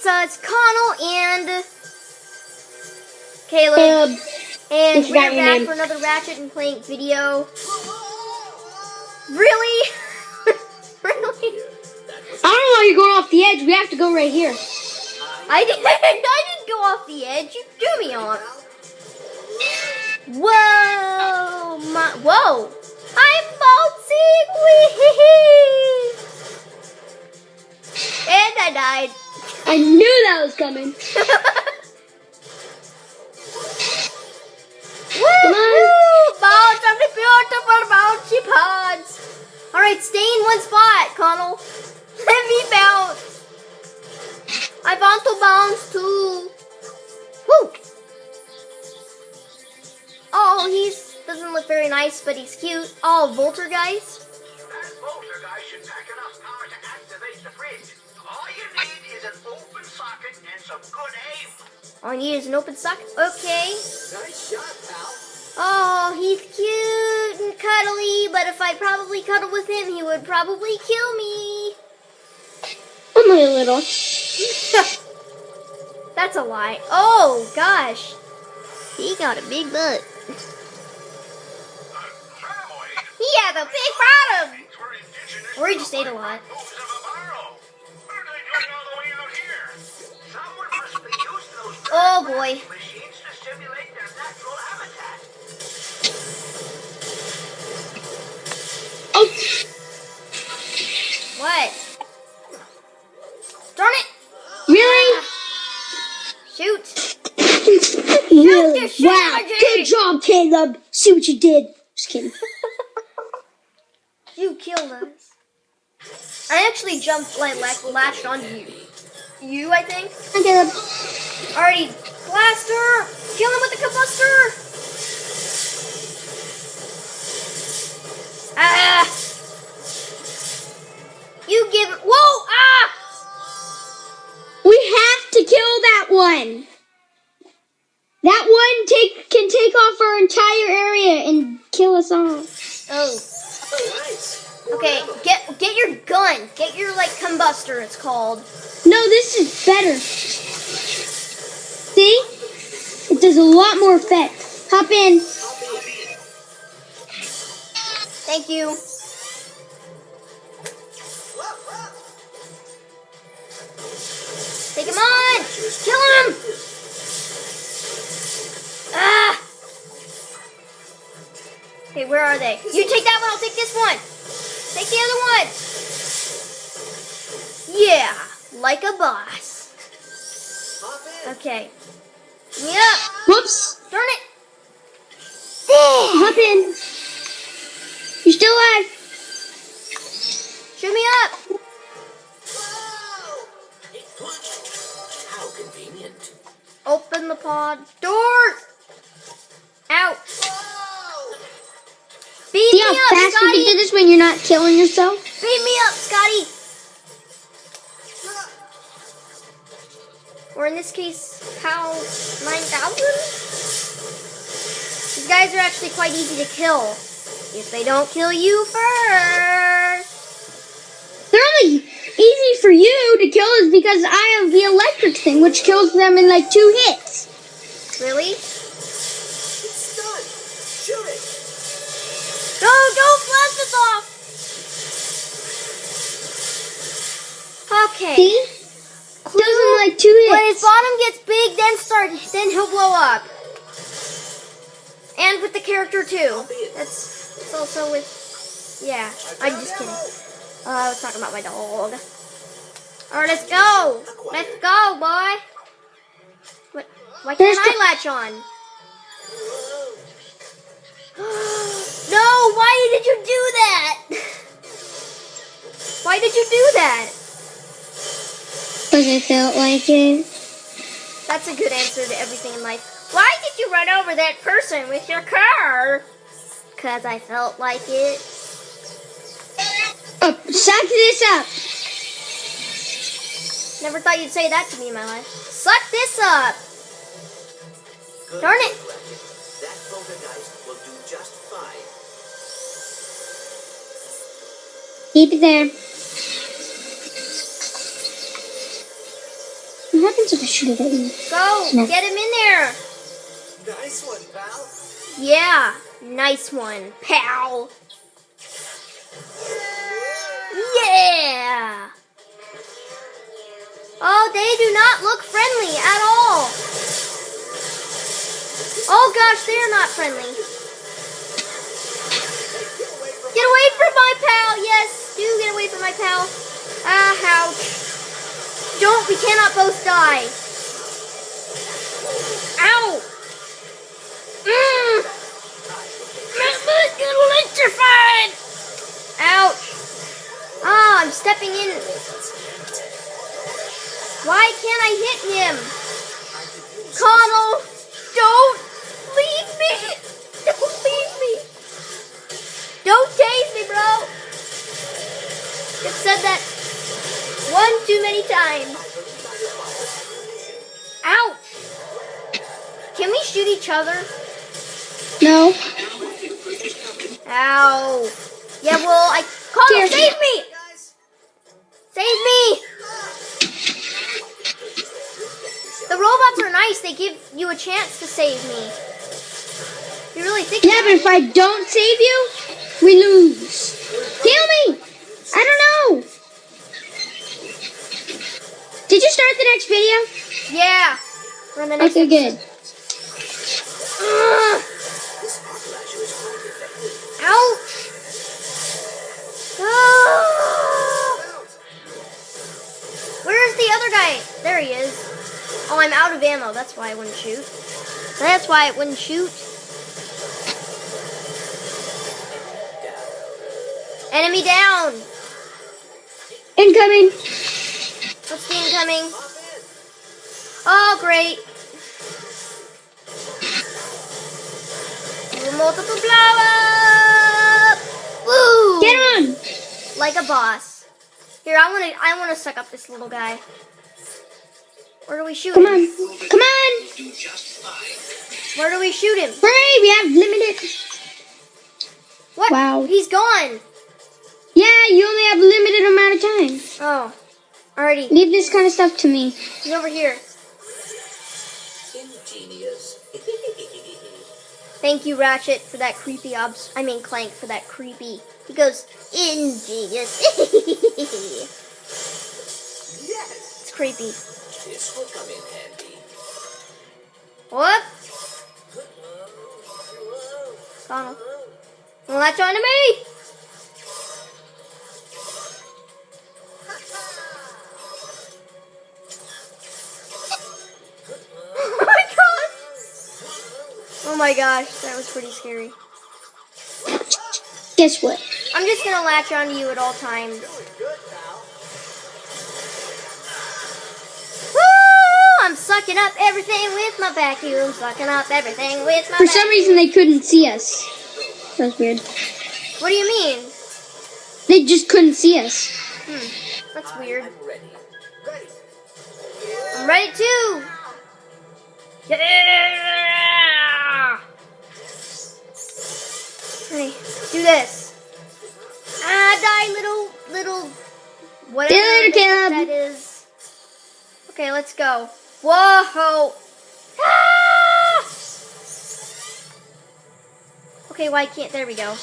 it's Connell and Caleb. And we're back for another Ratchet and Clank video. Really? Really? I don't know why you're going off the edge. We have to go right here. I didn't go off the edge. You threw me off. Whoa! Whoa! I'm bouncing! Wee! And I died. I knew that was coming. Woo! Bounce on the beautiful bouncy pods. Alright, stay in one spot, Connell. Let me bounce. I want to bounce too. Woo! Oh, he doesn't look very nice, but he's cute. Oh, Voltergeist. That Voltergeist should pack enough power to activate the fridge. All you need is an open socket and some good aim. All you need is an open socket. Okay. Nice shot, pal. Oh, he's cute and cuddly, but if I probably cuddle with him, he would probably kill me. Only a little. That's a lie. Oh, gosh. He got a big butt. He has a big bottom. Or he just ate a lot. Oh, boy. Oh. What? Darn it. Really? Shoot. Really? Shoot, Wow. Good job, Caleb. See what you did. Just kidding. You killed us. I actually jumped, latched onto you. You, I think? Hi, Caleb. Alrighty. Blaster! Kill him with the combustor! Ah! You give it. Whoa! Ah! We have to kill that one. That one can take off our entire area and kill us all. Oh. Okay, get your gun. Get your combustor, it's called. No, this is better. See? It does a lot more effect. Hop in. Thank you. Take him on! Kill him! Ah! Okay, where are they? You take that one, I'll take this one. Take the other one. Yeah, like a boss. Okay. Yeah. Whoops. Darn it. Hop in. You're still alive. Shoot me up. How convenient. Open the pod door. Out. Beat See me how up, fast Scotty. you can do this when you're not killing yourself? Beat me up, Scotty. Or in this case, PAL 9000? These guys are actually quite easy to kill. If they don't kill you first. They're only easy for you to kill is because I have the electric thing, which kills them in 2 hits. Really? It's done. Shoot it. No, don't blast us off. Okay. See? Kills them in 2 hits. When his bottom gets big, then he'll blow up. And with the character too. It's also with, yeah. I'm just kidding. I was talking about my dog. Alright, let's go. Let's go, boy. What? Why can't I latch on? No, why did you do that? Why did you do that? Because I felt like it. That's a good answer to everything in life. Why did you run over that person with your car? Because I felt like it. Oh, suck this up. Never thought you'd say that to me in my life. Suck this up. Darn it. That poltergeist will do just fine. Keep it there. What happens if I shoot it at you? Go, No. get him in there. Nice one, pal. Yeah, nice one, pal. Yeah. Oh, they do not look friendly at all. Oh gosh, they are not friendly. Get away from my pal. Yes, do get away from my pal. Ah, ouch. Don't, we cannot both die. Ow. My butt got electrified. Ouch. Ah, I'm stepping in. Why can't I hit him? Connell, don't leave me. Don't leave me. Don't tase me, bro. I've said that one too many times. Ouch. Can we shoot each other? No. Ow. Yeah, well, Connell, Here. save me. Save me. The robots are nice. They give you a chance to save me. You really think Yeah, but if I don't save you, we lose. Heal me! I don't know. Did you start the next video? Yeah. We're in the next Okay, good. Ugh. Ouch. Ah. Where's the other guy? There he is. Oh, I'm out of ammo. That's why I wouldn't shoot. That's why I wouldn't shoot. Enemy down. Incoming. What's the incoming? Oh, great. Multiple blow up. Woo! Get on. Like a boss. Here, I wanna suck up this little guy. Where do we shoot Come him? on. Come on. Where do we shoot him? Hurry, we have limited. What? Wow. He's gone. Yeah, you only have a limited amount of time. Oh. Alrighty. Leave this kind of stuff to me. He's over here. Ingenious. Thank you, Ratchet, for that creepy Clank, for that creepy. He goes, ingenious. Yes. It's creepy. This will come in handy. What? Connell. Don't latch on to me! Oh my god! Oh my gosh, that was pretty scary. Guess what? I'm just gonna latch onto you at all times. Good, pal. Woo! I'm sucking up everything with my vacuum. Sucking up everything with my For some reason, they couldn't see us. That was weird. What do you mean? They just couldn't see us. That's weird. I'm ready. Ready. I'm ready too! Yeah! Hey, do this. Die, little, whatever See you later, Caleb. that is. Okay, let's go. Whoa! Ah! Okay, why can't, there we go.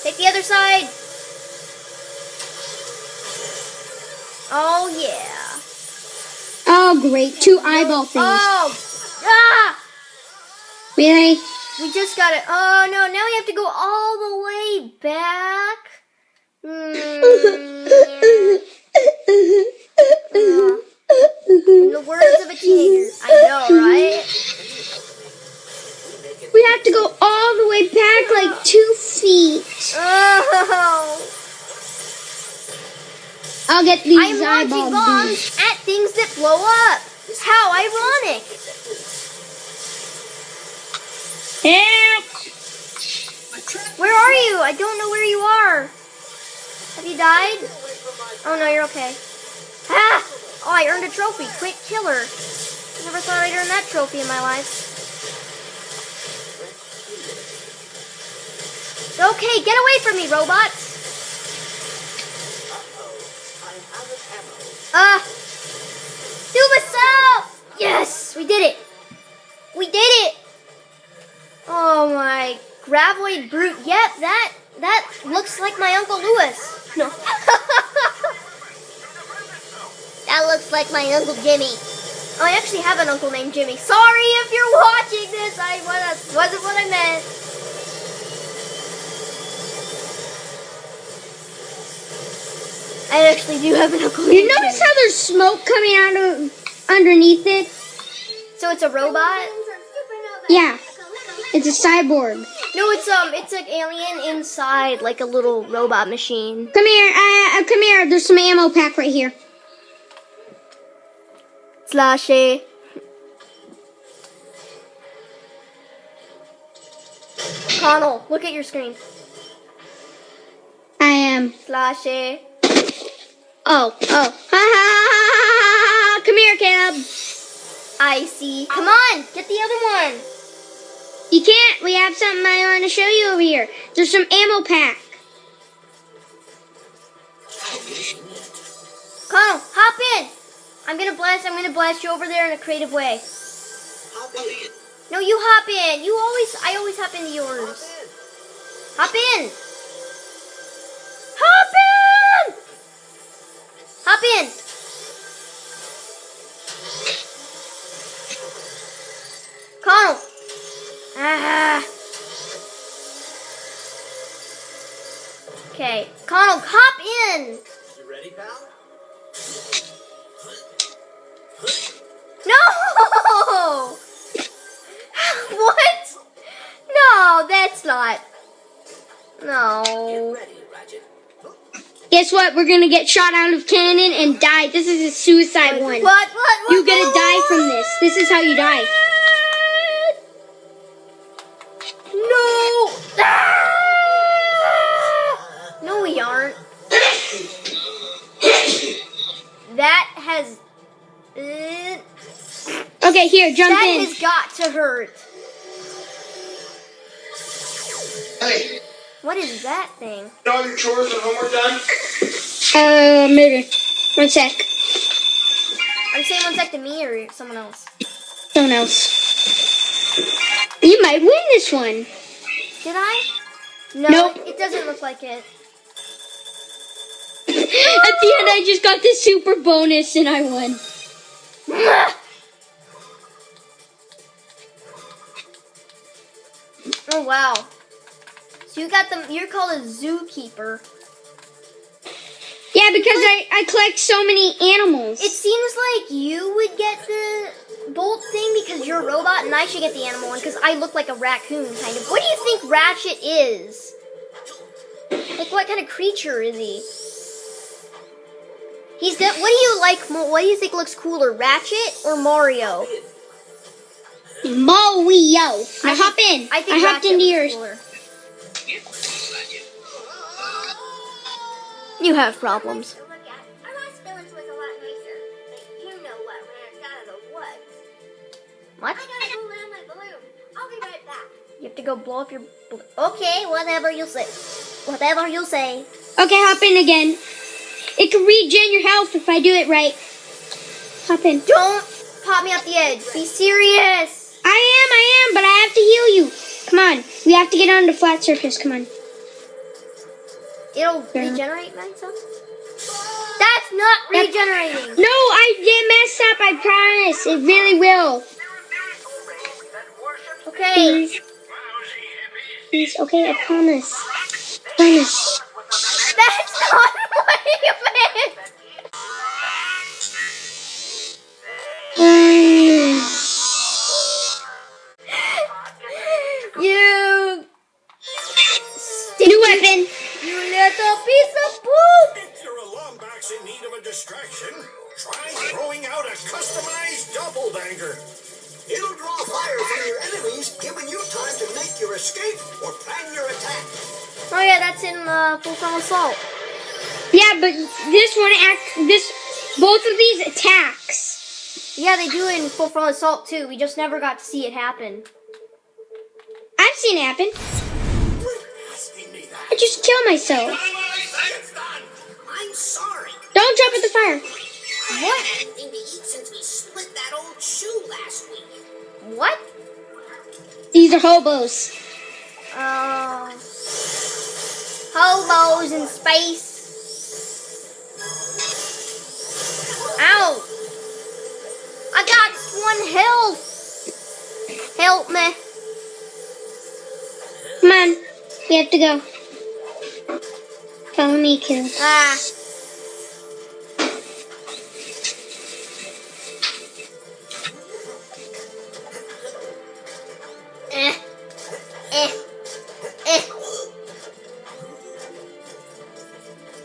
Take the other side. Oh, yeah. Oh, great. 2 eyeball things. Oh! Ah! Really? We just got it. Oh, no, now we have to go all the way back. In the words of a teenager. I know, right? We have to go all the way back like 2 feet. Oh! I'll get these I'm eyeball launching beads. bombs at things that blow up. How ironic. Help! Where are you? I don't know where you are. Have you died? Oh, no, you're okay. Ah! Oh, I earned a trophy. Quick killer. Never thought I'd earn that trophy in my life. Okay, get away from me, robots. I'm out of ammo. Do myself. Yes, we did it. We did it. Oh my, Graboid Brute. Yep, that looks like my Uncle Lewis. No. That looks like my Uncle Jimmy. Oh, I actually have an uncle named Jimmy. Sorry if you're watching this. Wasn't what I meant. I actually do have an uncle named You notice Jimmy. how there's smoke coming out of underneath it? So it's a robot? Yeah. It's a cyborg. No, it's an alien inside, like a little robot machine. Come here. Come here. There's some ammo pack right here. Slashy. Connell, look at your screen. I am. Slashy. Oh. Ha ha ha. Come here, Caleb. I see. Come on, get the other one. You can't. We have something I want to show you over here. There's some ammo pack. Connell, hop in. I'm gonna blast you over there in a creative way. No, you hop in. I always hop into yours. Hop in. Hop in. Hop in. Connell. Ah. Okay, Connell, hop in. You ready, pal? No! What? No, that's not. No. Ready, Ratchet. Guess what? We're gonna get shot out of cannon and die. This is a suicide one. What? You gotta die from this. This is how you die. No! Ah! No, we aren't. That has... Okay, here, jump that in. has got to hurt. Hey, What is that thing? all your chores and homework done? Maybe. 1 sec. Are you saying 1 sec to me or someone else? Someone else. You might win this one. Did I? No, Nope. it doesn't look like it. At the end, I just got this super bonus and I won. Oh wow. So you got them, you're called a zookeeper. Yeah, because I collect so many animals. It seems like you would get the bolt thing because you're a robot and I should get the animal one because I look like a raccoon kind of. What do you think Ratchet is? Like what kind of creature is he? What do you like more? What do you think looks cooler, Ratchet or Mario? Mario. Now hop in. I think I hopped Ratchet into looks yours. cooler. You have problems. to look at. Our last village was a lot nicer. But you know what, when I got out of the woods. What? I gotta go land my balloon. I'll be right back. You have to go blow up your... Okay, whatever you say. Whatever you say. Okay, hop in again. It can regen your health if I do it right. Hop in. Don't pop me off the edge. Be serious. I am, but I have to heal you. Come on. We have to get on the flat surface. Come on. It'll regenerate myself? That's not regenerating. No, I did mess up. I promise. It really will. Okay. Please. Please. Okay, I promise. Promise. That's not what you meant. You New weapon. You little piece of poop. If you're a lombax in need of a distraction, try throwing out a customized doppelganger. It'll draw fire from your enemies, giving you time to make your escape or plan your attack. Oh yeah, that's in Full Frontal Assault. Yeah, but both of these attacks. Yeah, they do in Full Frontal Assault too. We just never got to see it happen. I've seen it happen. Asking me that. I just kill myself. It's done. I'm sorry. Don't jump in the fire. What? Anything to eat since we with that old shoe last week. What? These are hobos. Hobos in space. Ow! I got 1 health. Help me. Come on. We have to go. Follow me, kid. Ah. Eh.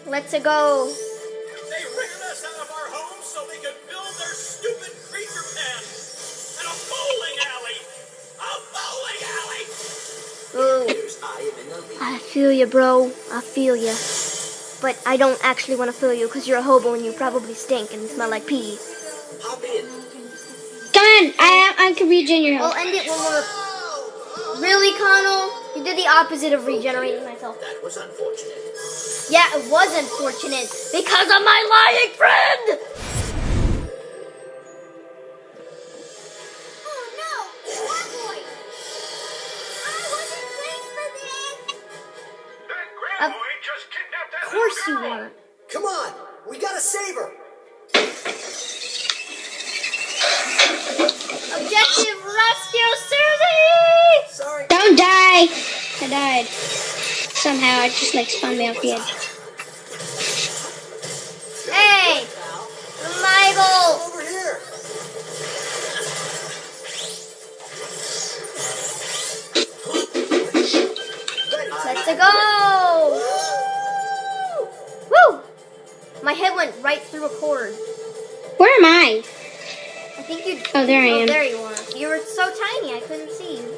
Let's go. They ran us out of our homes so they could build their stupid creature pen. And a bowling alley. A bowling alley. Ooh. I feel you, bro. I feel you. But I don't actually want to feel you because you're a hobo and you probably stink and smell like pee. Hop in. Come on. I can regen your I'll health. end it when we're... Really, Connell? You did the opposite of regenerating myself. That was unfortunate. Yeah, it was unfortunate because of my lying friend! Oh no! That boy! I wasn't playing for this! That grandboy just kidnapped that Of course you weren't. Come on, we gotta save her. Objective rescue Susie! Sorry. Don't die. I died. Somehow, it just like spun me off the edge. Hey! Michael! Over here. Let's go! Woo! My head went right through a cord. Where am I? I think you... Oh, there I am. there you are. You were so tiny, I couldn't see you.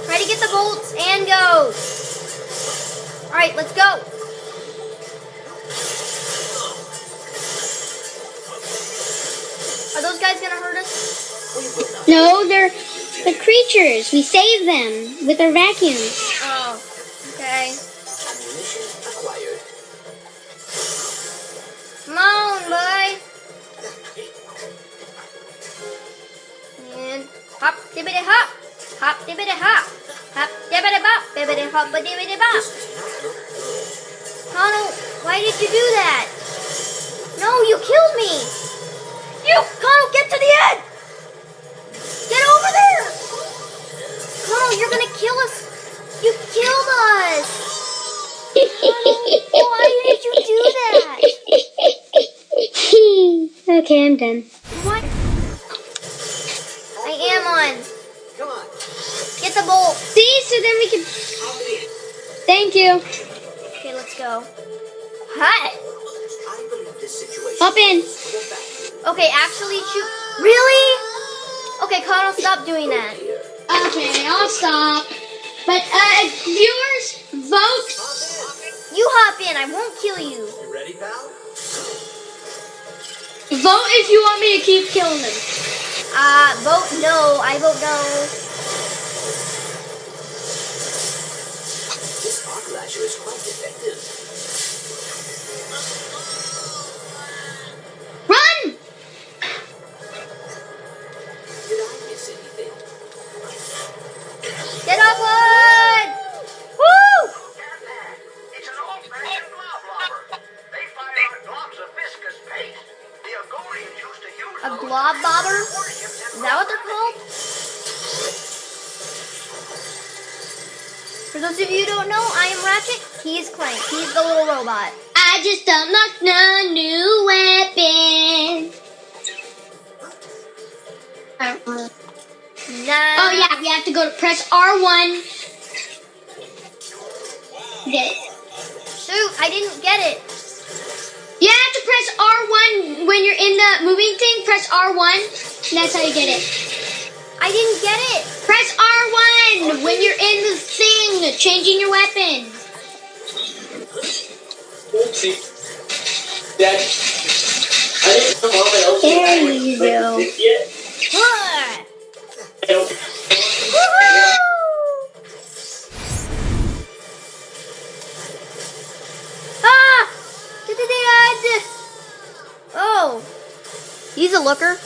Try to get the bolts and go! Alright, let's go! Are those guys gonna hurt us? No, they're the creatures. We save them with our vacuums. Oh, okay. Ammunition acquired. Come on, boy! And hop, dibbity hop! Hop, dibbity hop! Hop, dibbity bop! Bibbity hop, dibbity bop! Connell, why did you do that? No, you killed me! Connell, get to the end! Get over there! Connell, you're gonna kill us! You killed us! Connell, why did you do that? Okay, I'm done. What? I am on. Come on. Get the bolt. See, so then we can. Hop in. Thank you. Okay, let's go. Hi. I believe this situation Hop in. is for the fact. Okay, actually shoot. Really? Okay, Connell, stop doing that. Okay, I'll stop. But viewers, vote. You hop in. I won't kill you. You ready, pal? Vote if you want me to keep killing them. Vote no. I vote no. This arc lasher is quite effective. Run! Did I miss anything? Get up on! Woo! It's an old-fashioned glob lobber. They fire on globs of viscous paste. The Agorians used to use A glob bobber? Is that what they're called? For those of you who don't know, I am Ratchet. He is Clank. He's the little robot. I just unlocked a new weapon. Nah. Oh yeah, we have to go to press R1. Get it. Shoot, I didn't get it. You have to press R1 when you're in the moving thing. Press R1. That's how you get it. I didn't get it. Press R1 when you're in the thing, changing your weapon. Oopsie. Dad, I didn't know how else There you go. yet. Huh. I don't. Woohoo! Ah! To the end! Oh. He's looker.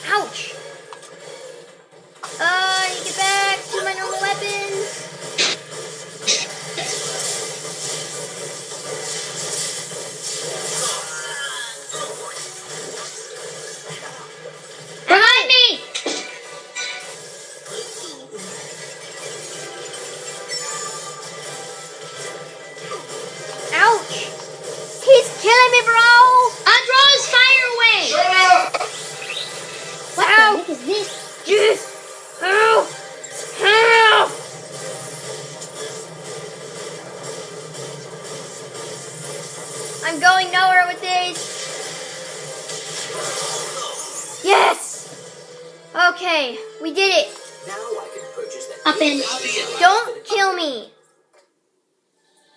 Ouch. I need to get back to my normal weapons. Behind me! Ouch. He's killing me, bro. I'll draw his fire away! What the Ow. heck is this? Jeez. Help. Help. I'm going nowhere with this. Yes. Okay, we did it. Now I can purchase that. Up in. Don't kill me.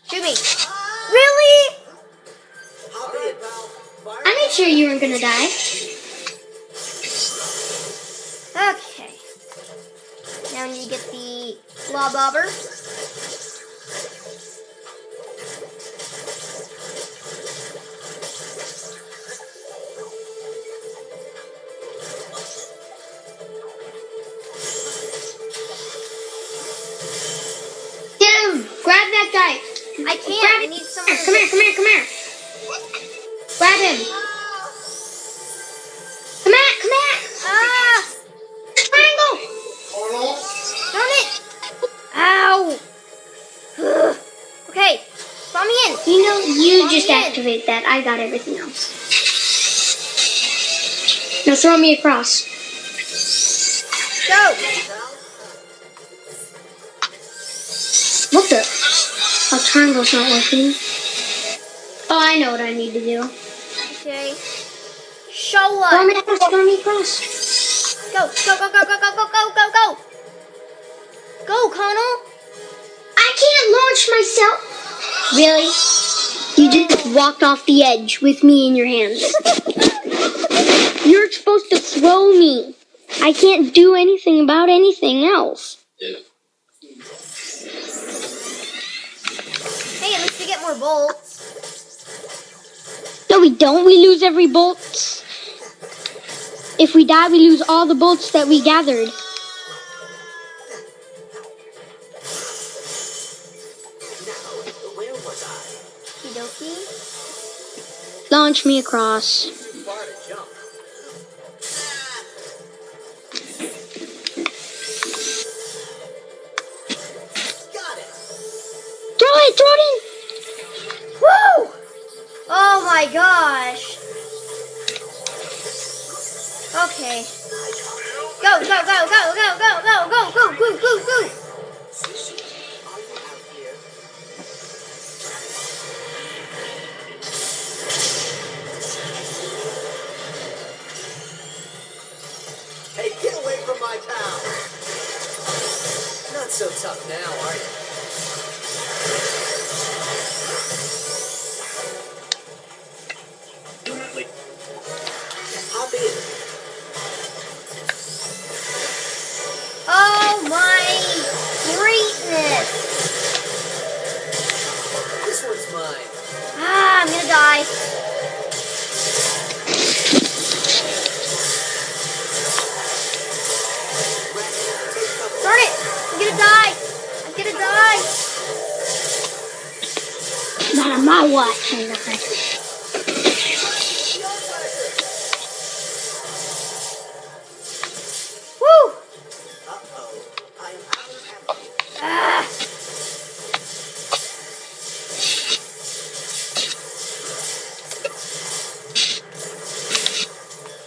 Shoot me. Really? How be it, pal? Fire I made sure you weren't gonna die. Okay. Now I need to get the law bobber. Get him! Grab that guy! I can't. I need someone to Come here, come here, come here! Grab him! Come here, come here! Ah! Triangle! Darn it! Ow! Ugh. Okay, follow me in. You know, you Come just in. activate that. I got everything else. Now throw me across. Go. What the? Oh, triangle's not working. Oh, I know what I need to do. Okay. Show Throw us. me across, throw me across. Go, go, go, go, go, go, go, go, go, go. Go, Connell. I can't launch myself. Really? You just walked off the edge with me in your hands. You're supposed to throw me. I can't do anything about anything else. Hey, at least we get more bolts. No, we don't. We lose every bolt. If we die, we lose all the bolts that we gathered. now. Where was I? Okie Launch me across. Too far to jump. Got it. Throw it, throw it in. Woo! Oh my gosh. Okay. Go, go, go, go, go, go, go, go, go, go, go, go, go. Are you out here? Hey, get away from my town! Not so tough now, are you? Hop in. Oh my greatness. This one's mine. Ah, I'm gonna die. Darn it! I'm gonna die! I'm gonna die! Not on my watch. I'm not. Woo! Uh-oh. I'm out of ammo. Ah!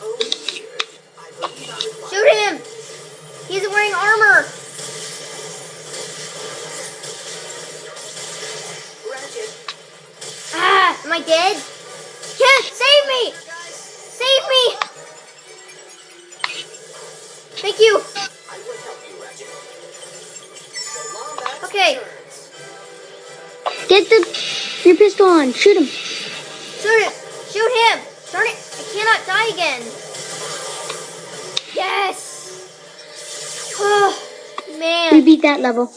Oh, dear. I believe I would Shoot him! He's wearing armor! Ratchet. Ah! Am I dead? Yes! Save me! Save me! Thank you! I will help you, Ratchet. The Lombat Okay. returns. Get your pistol on. Shoot him. Shoot him! Shoot him! Darn it! I cannot die again! Yes! Oh, We man. beat that level.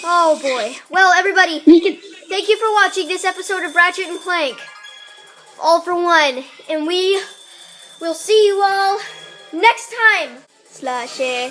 Oh, boy. Well, everybody, We could. thank you for watching this episode of Ratchet and Clank. All for One. And we We'll see you all next time. Slushy.